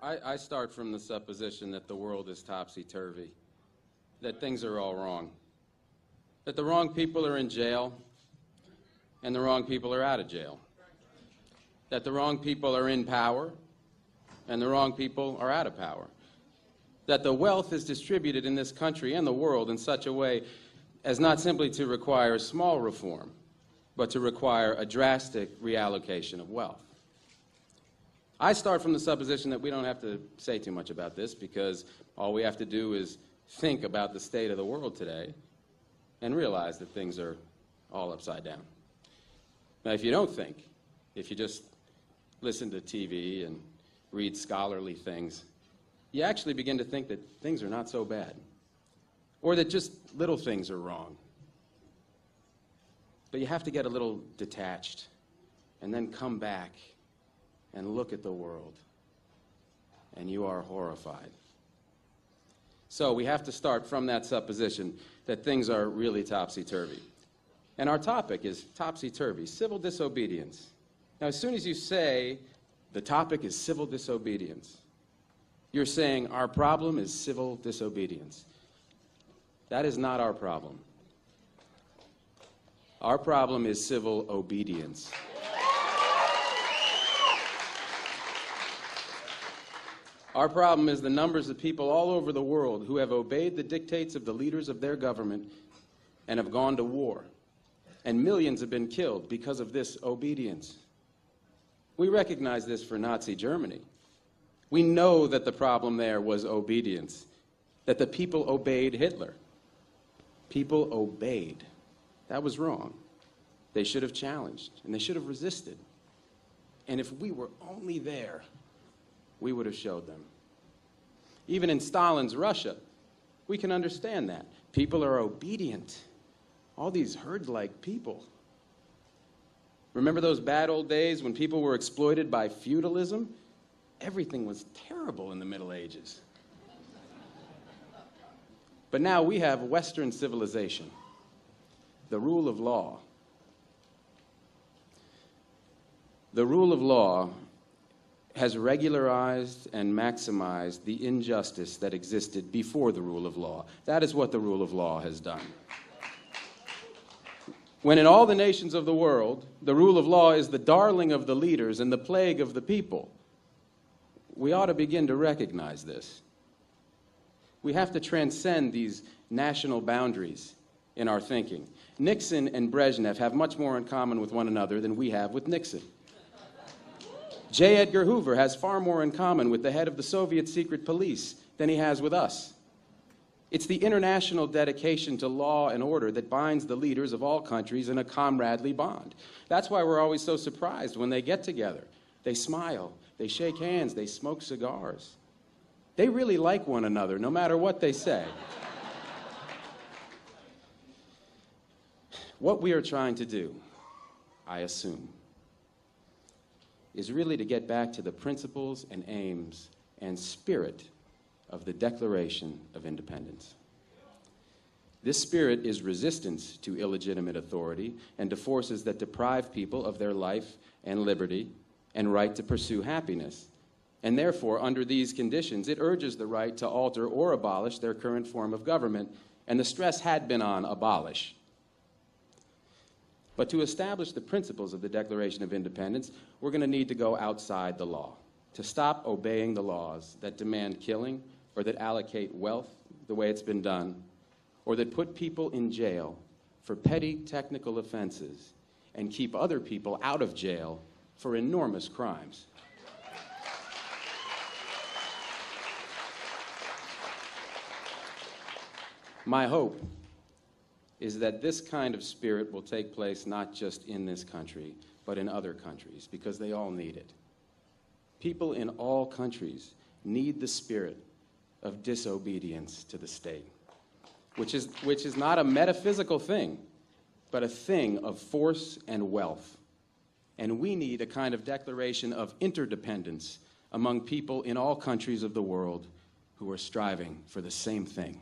I start from the supposition that the world is topsy-turvy, that things are all wrong, that the wrong people are in jail and the wrong people are out of jail, that the wrong people are in power and the wrong people are out of power, that the wealth is distributed in this country and the world in such a way as not simply to require small reform, but to require a drastic reallocation of wealth. I start from the supposition that we don't have to say too much about this because all we have to do is think about the state of the world today and realize that things are all upside down. Now, if you don't think, if you just listen to TV and read scholarly things, you actually begin to think that things are not so bad, or that just little things are wrong. But you have to get a little detached and then come back and look at the world, and you are horrified. So we have to start from that supposition that things are really topsy-turvy. And our topic is topsy-turvy, civil disobedience. Now, as soon as you say the topic is civil disobedience, you're saying our problem is civil disobedience. That is not our problem. Our problem is civil obedience. Our problem is the numbers of people all over the world who have obeyed the dictates of the leaders of their government and have gone to war. And millions have been killed because of this obedience. We recognize this for Nazi Germany. We know that the problem there was obedience, that the people obeyed Hitler. People obeyed. That was wrong. They should have challenged, and they should have resisted. And if we were only there, we would have showed them. Even in Stalin's Russia, we can understand that. People are obedient. All these herd-like people. Remember those bad old days when people were exploited by feudalism? Everything was terrible in the Middle Ages. But now we have Western civilization, the rule of law. The rule of law has regularized and maximized the injustice that existed before the rule of law. That is what the rule of law has done. When in all the nations of the world, the rule of law is the darling of the leaders and the plague of the people, we ought to begin to recognize this. We have to transcend these national boundaries in our thinking. Nixon and Brezhnev have much more in common with one another than we have with Nixon. J. Edgar Hoover has far more in common with the head of the Soviet secret police than he has with us. It's the international dedication to law and order that binds the leaders of all countries in a comradely bond. That's why we're always so surprised when they get together. They smile, they shake hands, they smoke cigars. They really like one another, no matter what they say. What we are trying to do, I assume, is really to get back to the principles and aims and spirit of the Declaration of Independence. This spirit is resistance to illegitimate authority and to forces that deprive people of their life and liberty and right to pursue happiness. And therefore, under these conditions, it urges the right to alter or abolish their current form of government, and the stress had been on abolish. But to establish the principles of the Declaration of Independence, we're going to need to go outside the law, to stop obeying the laws that demand killing or that allocate wealth the way it's been done, or that put people in jail for petty technical offenses and keep other people out of jail for enormous crimes. My hope is that this kind of spirit will take place not just in this country, but in other countries, because they all need it. People in all countries need the spirit of disobedience to the state, which is not a metaphysical thing, but a thing of force and wealth. And we need a kind of declaration of interdependence among people in all countries of the world who are striving for the same thing.